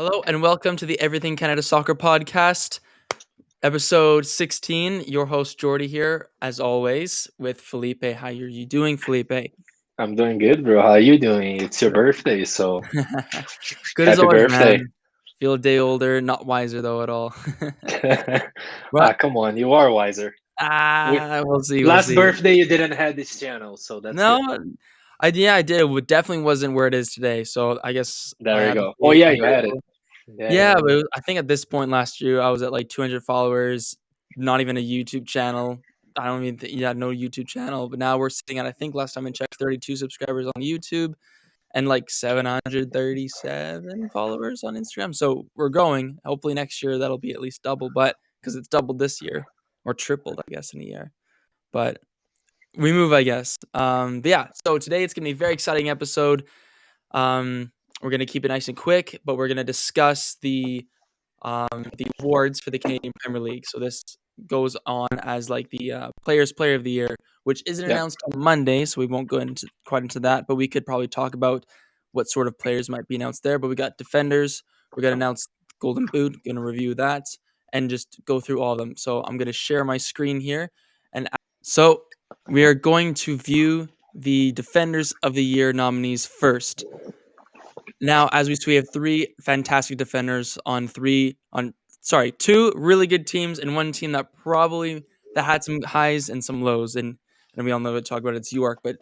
Hello and welcome to the Everything Canada Soccer Podcast, episode 16. Your host Jordy here, as always, with Felipe. How are you doing, Felipe? I'm doing good, bro. How you doing? It's your Good. birthday, so Good as happy always, birthday. man. Feel a day older, not wiser though at all. But Come on, you are wiser. We we'll see, we'll last see. birthday you didn't have this channel, so that's No, good. I did. It definitely wasn't where it is today. So I guess I There you had to go. Oh say yeah, a you very had it. low. Yeah, Yeah, yeah, but yeah. I think at this point last year I was at like 200 followers, not even a YouTube channel. I don't even think, yeah, no YouTube channel. But now we're sitting at, I think last time I checked, 32 subscribers on YouTube and like 737 followers on Instagram. So we're growing. Hopefully next year that'll be at least double, but because it's doubled this year or tripled, I guess, in a year. But we move, I guess. But yeah, so today it's gonna be a very exciting episode. We're gonna keep it nice and quick, but we're gonna discuss the awards for the Canadian Premier League. So this goes on as like the Players Player of the Year, which isn't Yep. announced on Monday, so we won't go into quite into that. But we could probably talk about what sort of players might be announced there. But we got defenders. We're gonna announce Golden Boot. Gonna review that and just go through all of them. So I'm gonna share my screen here, and so we are going to view the Defenders of the Year nominees first. Now, as we see, we have three fantastic defenders on two really good teams and one team that had some highs and some lows, and we all know to talk about it's York. But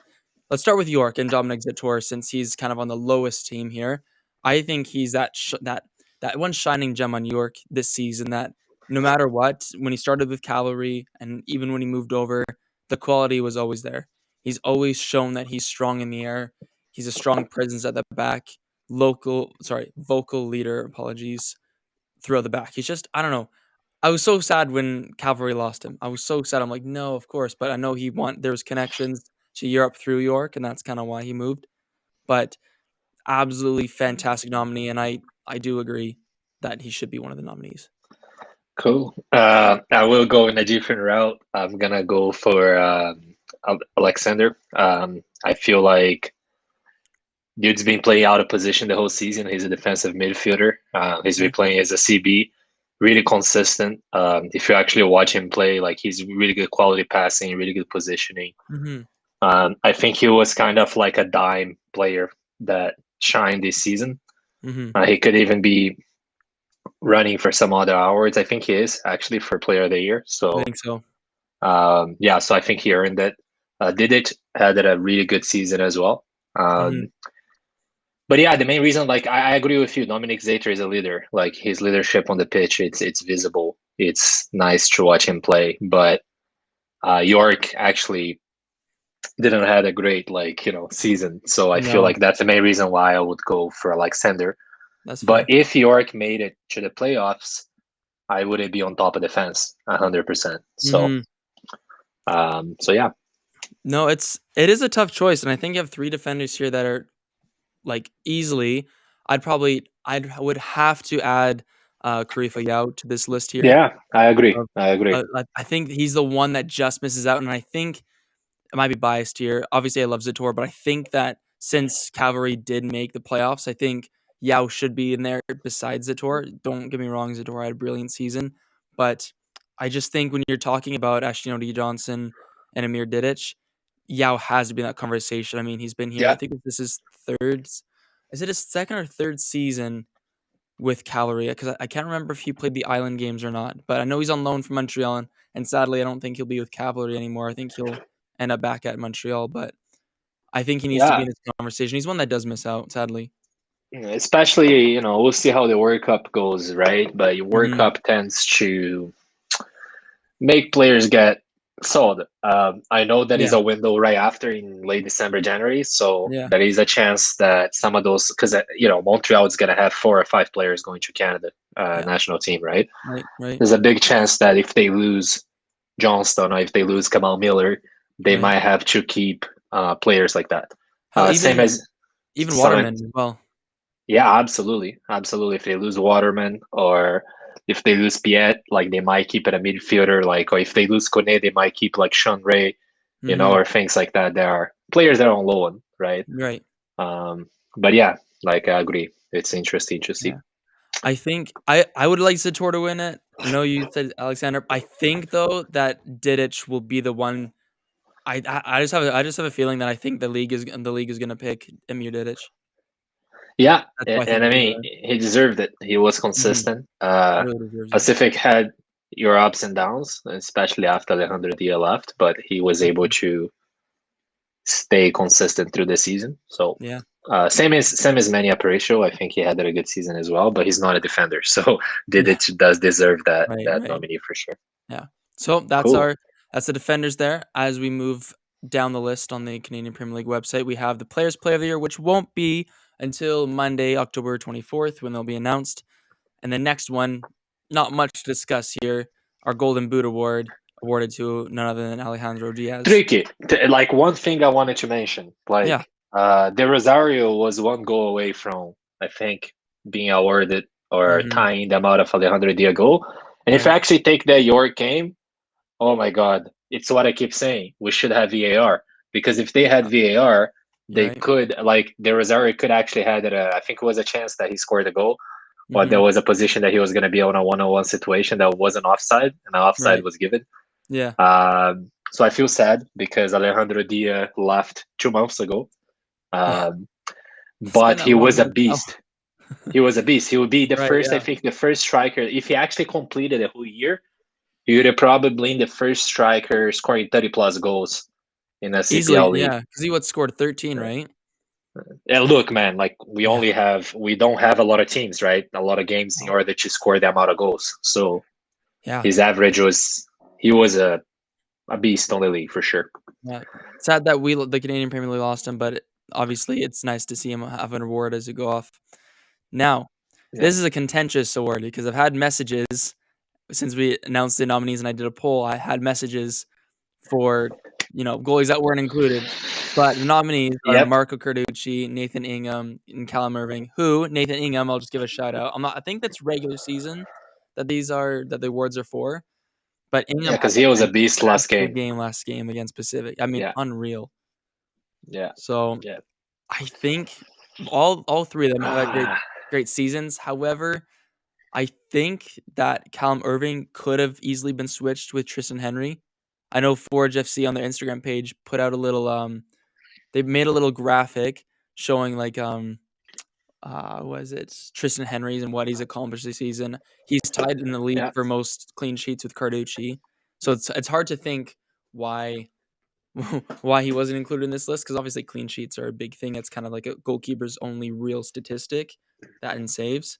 let's start with York and Dominic Zator since he's kind of on the lowest team here. I think he's that one shining gem on York this season. That no matter what, when he started with Cavalry and even when he moved over, the quality was always there. He's always shown that he's strong in the air. He's a strong presence at the back vocal leader, apologies, throw the back. He's just, I don't know. I was so sad when Cavalry lost him. I was so sad. I'm like, no, of course, but I know there was connections to Europe through York, and that's kind of why he moved. But absolutely fantastic nominee, and I do agree that he should be one of the nominees. Cool. I will go in a different route. I'm gonna go for Alexander. I feel like dude's been playing out of position the whole season. He's a defensive midfielder. He's been Okay. playing as a CB, really consistent. If you actually watch him play, like he's really good quality passing, really good positioning. Hmm. I think he was kind of like a dime player that shined this season. Hmm. He could even be running for some other awards. I think he is actually for Player of the Year. I So think so. yeah, so I think he earned it. Did it had a really good season as well. Hmm. But yeah, the main reason, like I agree with you, Dominic Zater is a leader. Like his leadership on the pitch, it's visible. It's nice to watch him play. But York actually didn't had a great season. So I feel No, like that's the main reason why I would go for Alexander. that's But fair. if York made it to the playoffs, I wouldn't be on top of the fence 100%. So Hmm. so yeah. No, it is a tough choice, and I think you have three defenders here that are like easily. I would have to add Karifa Yao to this list here. Yeah, I agree. I agree. I think he's the one that just misses out, and I think I might be biased here. Obviously, I love Zator, but I think that since Cavalry did make the playoffs, I think Yao should be in there besides Zator. Don't get me wrong, Zator had a brilliant season, but I just think when you're talking about Ashton O'D Johnson and Amir Didic, Yao has to be in that conversation. I mean, he's been here. I Yeah. think this is third. Is it his second or third season with Cavalry? Because I can't remember if he played the Island games or not. But I know he's on loan from Montreal, and sadly, I don't think he'll be with Cavalry anymore. I think he'll end up back at Montreal. But I think he needs to be Yeah. in this conversation. He's one that does miss out, sadly. Especially, we'll see how the World Cup goes, right? But your World Hmm. Cup tends to make players get sold. I know that is Yeah, a window right after in late December, January. So yeah, there is a chance that some of those, because Montreal is going to have 4 or 5 players going to Canada yeah. national team, right? Right, right, There's a big chance that if they lose Johnston or if they lose Kamal Miller, they right. might have to keep players like that. Hell, Same as even some, Waterman as well. yeah, absolutely, absolutely. If they lose Waterman or if they lose Piet, like they might keep it a midfielder, like or if they lose Kone, they might keep like Sean Ray, Hmm. or things like that. There are players that are on loan, right? Right. Um, but yeah, like I agree. It's interesting to Yeah. see. I think I would like Zator to win it. I know you said Alexander. I think though that Didic will be the one. I just have a feeling that I think the league is gonna pick Emir Didic. Yeah, That's why I think and I it'll be mean, he deserved it. He was Mhm. consistent. He really deserves it. Pacific had your ups and downs, especially after Alejandro Dia left, but he was able Mhm. to stay consistent through the season. So Yeah. same as Manny Aparicio. I think he had a good season as well, but he's not a defender, so Didic does deserve that Right. that Right. nominee for sure. Yeah. So Cool. that's the defenders there. As we move down the list on the Canadian Premier League website, we have the Players Player of the Year, which won't be until Monday, October 24th, when they'll be announced. And the next one, not much to discuss here. Our Golden Boot Award awarded to none other than Alejandro Diaz. Tricky. Like one thing I wanted to mention, Yeah. like De Rosario was one goal away from, I think, being awarded or Hmm. tying them out of Alejandro Dia goal. And if I Right. actually take that York game, oh my God, it's what I keep saying. We should have VAR because if they had VAR, You're they right. could like De Rosario could actually had it. I think it was a chance that he scored a goal, but there Hmm. was a position that he was going to be on a one-on-one situation that wasn't offside, and an offside Right. was given. Yeah. So I feel sad because Alejandro Dia left 2 months ago. Yeah. Um, It's been but that he long was a as well. beast. He was a beast. He would be the Right. first, I Yeah. think, the first striker. If he actually completed a whole year, he would have probably been the first striker scoring 30 plus goals in a Easily. CPL league. Yeah. Because he scored 13, right? And look, man, like Yeah. we don't have a lot of teams, right? A lot of games in Oh, order to score that amount of goals. So yeah. his average was he was a beast on the league for sure. Yeah. Sad that the Canadian Premier League lost him, but obviously it's nice to see him have an award as you go off. Now, Yeah. this is a contentious award because I've had messages since we announced the nominees and I did a poll. I had messages for goalies that weren't included, but the nominees are Yep. Marco Carducci, Nathan Ingham, and Callum Irving. Who Nathan Ingham? I'll just give a shout out. I think that's regular season that the awards are for. But Yeah, Ingham had because he was a a beast last fantastic game. game last game against Pacific. I mean, Yeah. unreal. Yeah. So Yeah. I think all three of them have had great seasons. However, I think that Callum Irving could have easily been switched with Tristan Henry. I know Forge FC on their Instagram page put out a little they made a little graphic showing like was it Tristan Henry's and what he's accomplished this season. He's tied in the league Yeah. for most clean sheets with Carducci. So it's hard to think why why he wasn't included in this list because obviously clean sheets are a big thing. It's kind of like a goalkeeper's only real statistic, that and saves.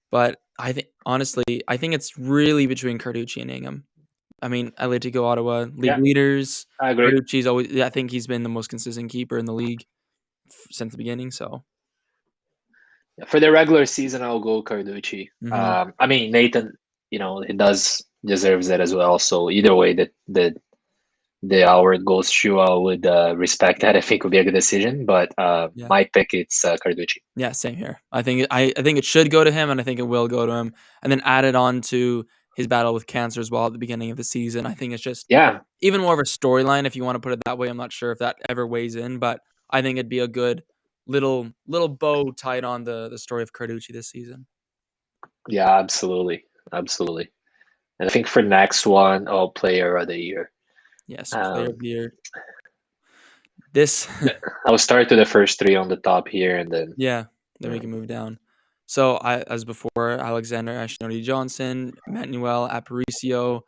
But I think it's really between Carducci and Ingham. I mean, Atletico Ottawa league Yeah. leaders. I agree. Carducci's always. I think he's been the most consistent keeper in the league since the beginning. So, For the regular season, I'll go Carducci. hmm I mean Nathan, he does deserves it as well. So either way, the award goes to, I would respect that. I think would be a good decision. But yeah, my pick it's Carducci. yeah, same here. I think it should go to him, and I think it will go to him. And then add it on to his battle with cancer as well at the beginning of the season. I think it's just Yeah. even more of a storyline if you want to put it that way. I'm not sure if that ever weighs in, but I think it'd be a good little bow tied on the story of Carducci this season. Yeah. Absolutely. Absolutely. And I think for next one, I'll player of the year. Yes, player Um, of the year. This I'll start to the first three on the top here, and then yeah, then we can move down. So as before, Alexander Ashnodi Johnson, Manuel Aparicio,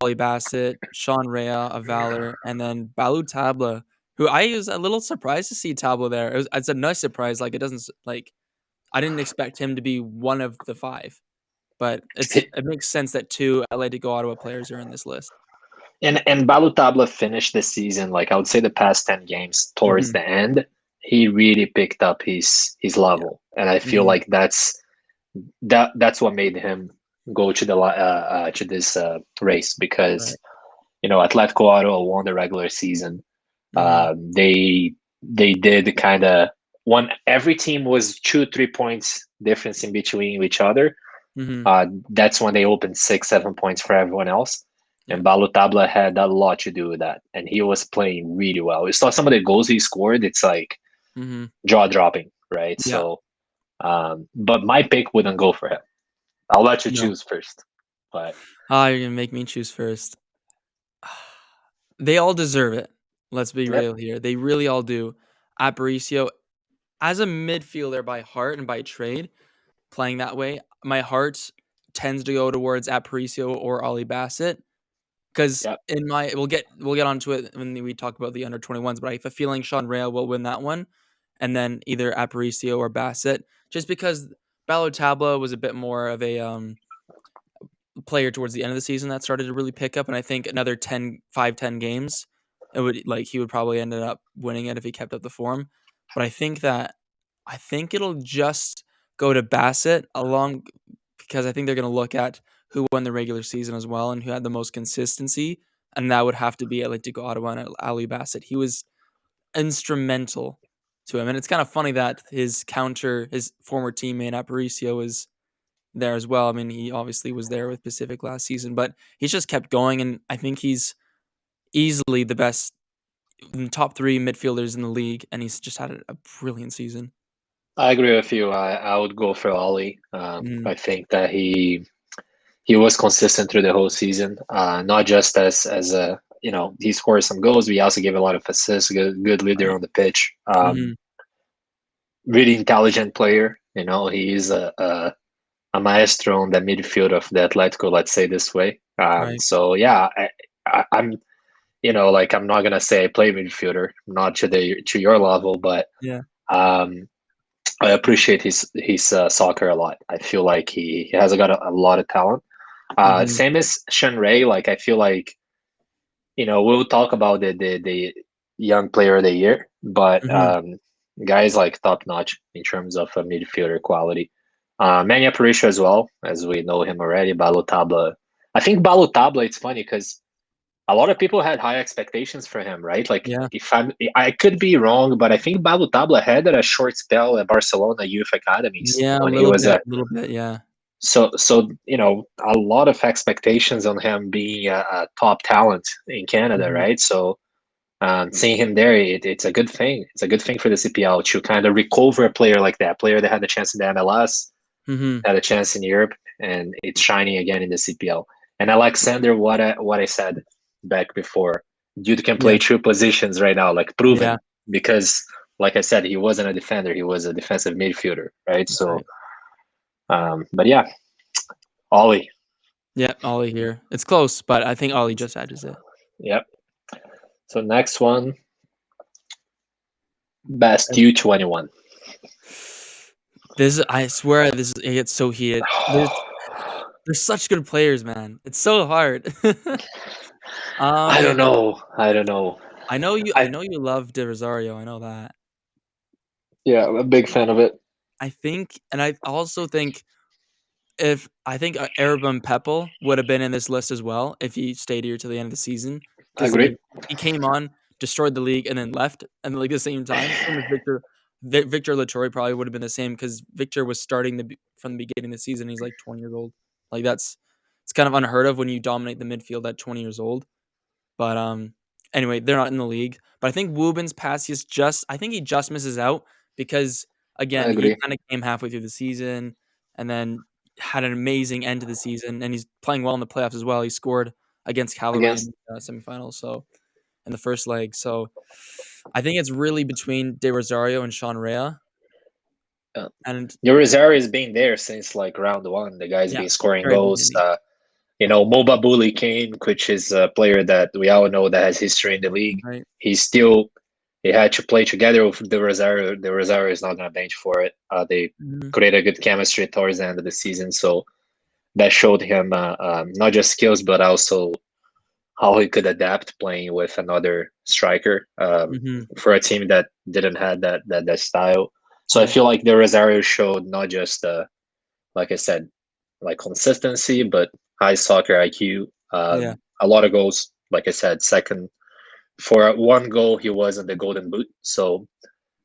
Ollie Bassett, Sean Rea of Valor, and then Balu Tabla, who I was a little surprised to see Tabla there. It's a nice surprise. Like it doesn't like I didn't expect him to be one of the five, but it makes sense that two Atletico Ottawa players are in this list. and Balutabla finished the season, like I would say the past 10 games towards Hmm. the end, he really picked up his Yeah. level. And I feel Hmm. like that's what made him go to this race because Right. Atletico Ottawa won the regular season. Hmm. They did kind of one. Every team was 2-3 points difference in between each other. Hmm. That's when they opened 6-7 points for everyone else. Yeah. And Balutabla had a lot to do with that. And he was playing really well. You saw some of the goals he scored, it's like Hmm. jaw dropping, right? Yeah. So, but my pick wouldn't go for him. I'll let you No. choose first. But You're gonna make me choose first. They all deserve it. Let's be yep, real here. They really all do. Aparicio, as a midfielder by heart and by trade, playing that way, my heart tends to go towards Aparicio or Ollie Bassett. Because yep. in my we'll get onto it when we talk about the under 21s, but I have a feeling Sean Rea will win that one, and then either Aparicio or Bassett, just because Balotabla was a bit more of a player towards the end of the season that started to really pick up, and I think another 10 games, it would like he would probably ended up winning it if he kept up the form. But I think it'll just go to Bassett along because I think they're going to look at who won the regular season as well and who had the most consistency, and that would have to be Atletico Ottawa and Ali Bassett. He was instrumental to him, and it's kind of funny that his former teammate Aparicio is there as well. I mean, he obviously was there with Pacific last season, but he's just kept going, and I think he's easily the best in the top three midfielders in the league, and he's just had a brilliant season. I agree with you. I would go for Ollie. Mm, I think that he was consistent through the whole season. Not just as a he scored some goals, but he also gave a lot of assists. Good leader right. on the pitch. Hmm. Really intelligent player. He is a maestro on the midfield of the Atletico. Let's say this way. Right. So yeah, I'm like I'm not gonna say I play midfielder, not to your level, but Yeah. um, I appreciate his soccer a lot. I feel like he has got a lot of talent. Hmm. Same as Shen Ray. Like I feel like we'll talk about the young player of the year, but Hmm. guys like top notch in terms of midfielder quality. Manny Aparicio as well, as we know him already. Balotabla. I think Balotabla. It's funny because a lot of people had high expectations for him, right? Like Yeah. if I could be wrong, but I think Balotabla had a short spell at Barcelona youth academies Yeah, a when he little was bit, a a little bit, yeah. so a lot of expectations on him being a top talent in Canada, Mhm, right? So seeing him there, it's a good thing. It's a good thing for the CPL to kind of recover a player like that, player that had a chance in the MLS, mhm, had a chance in Europe, and it's shining again in the CPL. And Alexander, what I said back before, dude can yeah, play two positions right now, like yeah, proven, because like I said, he wasn't a defender, he was a defensive midfielder, right? So, right. but yeah, Ollie, Yeah, Ollie here. It's close, but I think Ollie just edges it. yep. So next one, best And U21. I swear it gets so heated. There's such good players, man. It's so hard. I Um, don't know. I don't know. I I know you love De Rosario, I know that. Yeah, I'm a big fan of it. I think and I also think if I think, Erban Peppel would have been in this list as well if he stayed here till the end of the season, I 'cause, agree. like, he came on, destroyed the league, and then left, and, like, the same time. Same as Victor Latorre probably would have been the same because Victor was starting from the beginning of the season, he's, like, 20 years old. Like, it's kind of unheard of when you dominate the midfield at 20 years old. But, anyway, they're not in the league. But I think Woobens Passius I think he just misses out because, I again, he agree. kinda came halfway through the season and then had an amazing end to the season, and he's playing well in the playoffs as well. He scored against Calgary in Against the, semifinals, so in the first leg. So I think it's really between De Rosario and Sean Rea, uh, and Rosario has been there since like round one. The guy's yeah, been scoring very goals. beginning. Moba Bully came, which is a player that we all know that has history in the league. Right. He had to play together with De Rosario. De Rosario is not going to bench for it. They Mhm. created good chemistry towards the end of the season, so that showed him not just skills but also how he could adapt playing with another striker Mhm. for a team that didn't have that style. So I Right. feel like the Rosario showed not just like I said, like consistency, but high soccer IQ. Yeah. A lot of goals. Like I said, second for one goal, he was in the Golden Boot. So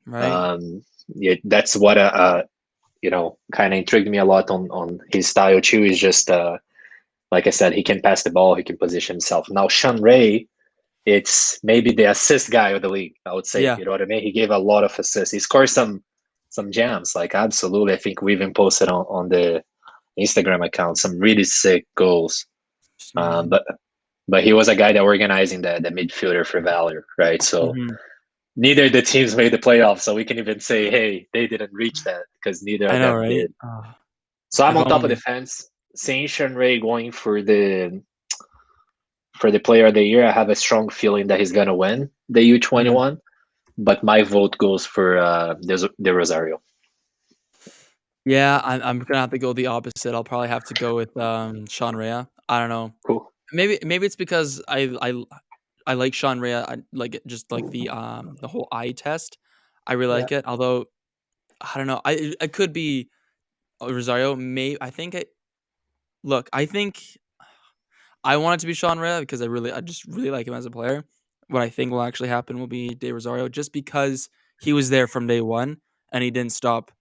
Right. um, yeah, that's what kind of intrigued me a lot on his style too. Is just like I said, he can pass the ball, he can position himself. Now Sean Ray, it's maybe the assist guy of the league. I would say, Yeah. you know what I mean. He gave a lot of assists. He scored some jams, like absolutely. I think we even posted on Instagram account some really sick goals. Just Um, amazing. but but he was a guy that organizing the midfielder for Valor, right? So Mhm. neither the teams made the playoffs, so we can even say, hey, they didn't reach that because neither I of know, them right? did. So I'm If on top of the only. fence. Seeing Sean Ray going for the player of the year, I have a strong feeling that he's gonna win the Mhm. U21. But my vote goes for the Rosario. Yeah, I'm gonna have to go the opposite. I'll probably have to go with, Sean Rea. I don't know. Cool. Maybe it's because I like Sean Rea. I like it just like the whole eye test. I really Yeah. like it. Although I don't know. I could be Rosario. I think I think I want it to be Sean Rea because I just really like him as a player. What I think will actually happen will be De Rosario, just because he was there from day one and he didn't stop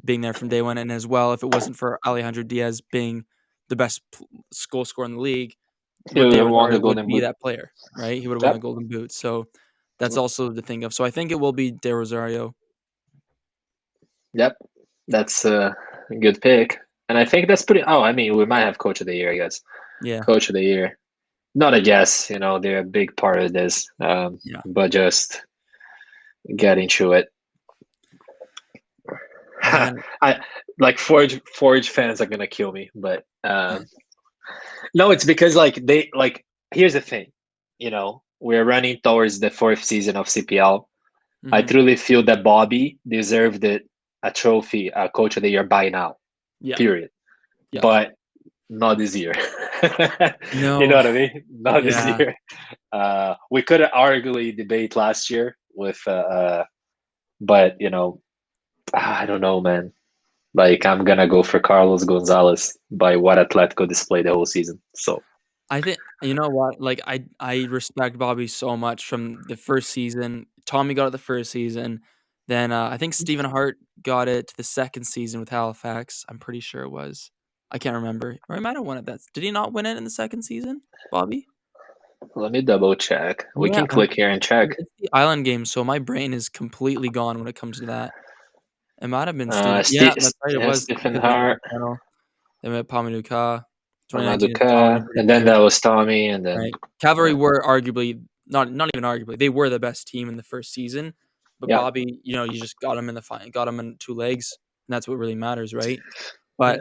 being there from day one. And as well, if it wasn't for Alejandro Diaz being the best goal scorer in the league, He De won the Rosario would Golden be Boot. that player, right? He would have won the Yep. Golden Boot. So that's also the thing of. So I think it will be De Rosario. Yep. That's a good pick. And I think that's pretty. Oh, I mean, we might have Coach of the Year, I guess. Yeah, Coach of the Year. Not a guess, they're a big part of this, yeah. but just get into it. Man, I like Forge fans are gonna kill me, but no, it's because here's the thing, we're running towards the fourth season of CPL. I hmm truly feel that Bobby deserved a trophy, a Coach of the Year by now. yeah, Period. yeah. But not this year. You know No, what I mean? Not this yeah. year. We could arguably debate last year with, but I don't know, man. Like I'm gonna go for Carlos Gonzalez by what Atletico displayed the whole season. So I think you know what? Like I respect Bobby so much from the first season. Tommy got it the first season. Then I think Stephen Hart got it the second season with Halifax. I'm pretty sure it was. I can't remember. Or he might have won it. Did he not win it in the second season, Bobby? let me double check. We Yeah, can click here and check. it's the Island game, so my brain is completely gone when it comes to that. It might have been Stephen. Yeah, that's right. It Yeah, was Stephen the Vancouver Hart, Channel. They met Pamanuka. 2019 is Tommy, Amaduka, pretty and then sure. that was Tommy, and then Right. Cavalry uh, were arguably not even arguably, they were the best team in the first season, but yeah, Bobby, you just got him in the final, got him in 2 legs, and that's what really matters, right? yeah, But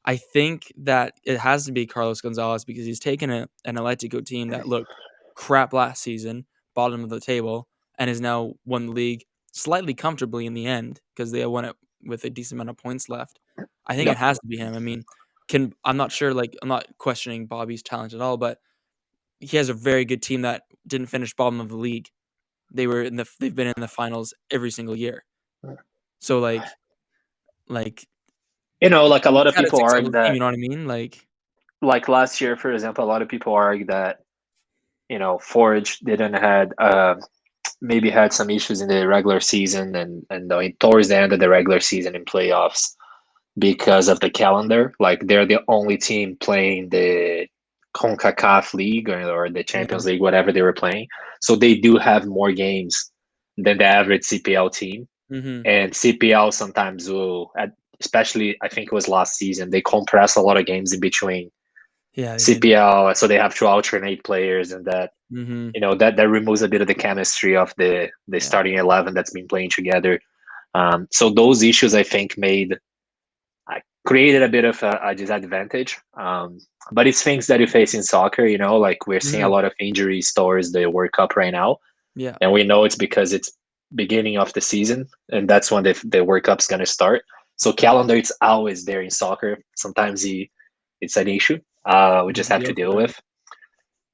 I think that it has to be Carlos Gonzalez because he's taken an Atletico team that looked crap last season, bottom of the table, and has now won the league slightly comfortably in the end because they won it with a decent amount of points left. I think yeah. it has to be him. I mean, I'm not sure, like, I'm not questioning Bobby's talent at all, but he has a very good team that didn't finish bottom of the league. They've been in the finals every single year. So like Like a lot he's of got a people argue successful team, that, you know what I mean? like last year, for example, a lot of people argue that Forge didn't had maybe had some issues in the regular season and towards the end of the regular season in playoffs because of the calendar. Like they're the only team playing the CONCACAF League or the Yeah. Champions League, whatever they were playing. So they do have more games than the average CPL team. Mhm. And CPL sometimes will, especially I think it was last season, they compress a lot of games in between Yeah, they did. CPL, so they have to alternate players, and that Mhm. that removes a bit of the chemistry of the Yeah. starting 11 that's been playing together. So those issues I think created a bit of a disadvantage. But it's things that you face in soccer, like we're seeing a Mhm. lot of injuries towards the World Cup right now, Yeah. and we know it's because it's beginning of the season, and that's when the World Cup's going to start. So Yeah. calendar, it's always there in soccer. Sometimes it's an issue. We You just have to have deal to with deal it. with,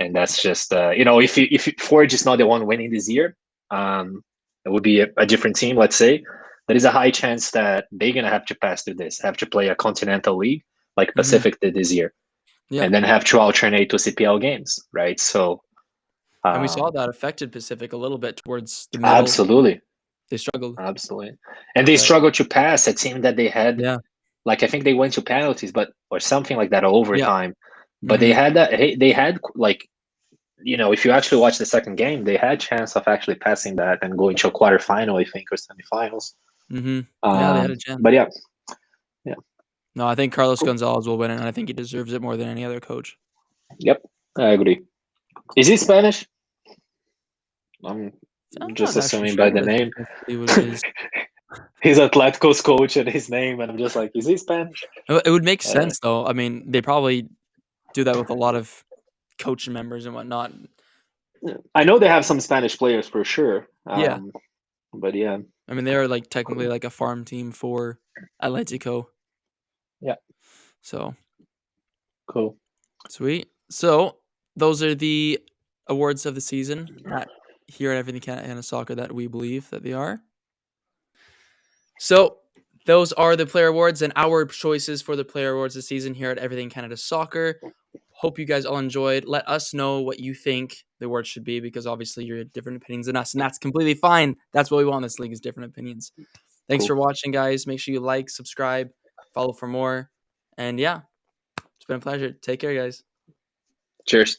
and that's just if Forge is not the one winning this year, it would be a different team. Let's say there is a high chance that they're gonna have to pass through this, have to play a continental league like Mhm. Pacific did this year, Yeah. and then have to alternate to CPL games, right? So And we saw um, that affected Pacific a little bit towards the middle. absolutely, They struggled, absolutely, and they but struggled to pass a team that they had. yeah. Like I think they went to penalties, but or something like that, or Yeah. overtime. But they Mhm. had that. They had like if you actually watch the second game, they had chance of actually passing that and going to a quarterfinal, I think, or semifinals. Mhm. Yeah, they had a chance. But yeah, yeah. No, I think Carlos Cool. Gonzalez will win it, and I think he deserves it more than any other coach. Yep, I agree. Is he Spanish? I'm I'm just not actually assuming sure. by the Let's name. see what it is. He's Atletico's coach and his name, and I'm just like, is he Spanish? It would make Uh, sense though. I mean, they probably do that with a lot of coach members and whatnot. I know they have some Spanish players for sure. Yeah, But yeah. I mean they are like technically Cool. like a farm team for Atletico. Yeah. So Cool. sweet. So those are the awards of the season that here at Everything Canada Soccer that we believe that they are. So those are the player awards and our choices for the player awards this season here at Everything Canada Soccer. Hope you guys all enjoyed. Let us know what you think the awards should be because obviously you're different opinions than us, and that's completely fine. That's what we want in this league is different opinions. Thanks Cool. for watching, guys. Make sure you like, subscribe, follow for more. And yeah, it's been a pleasure. Take care, guys. Cheers.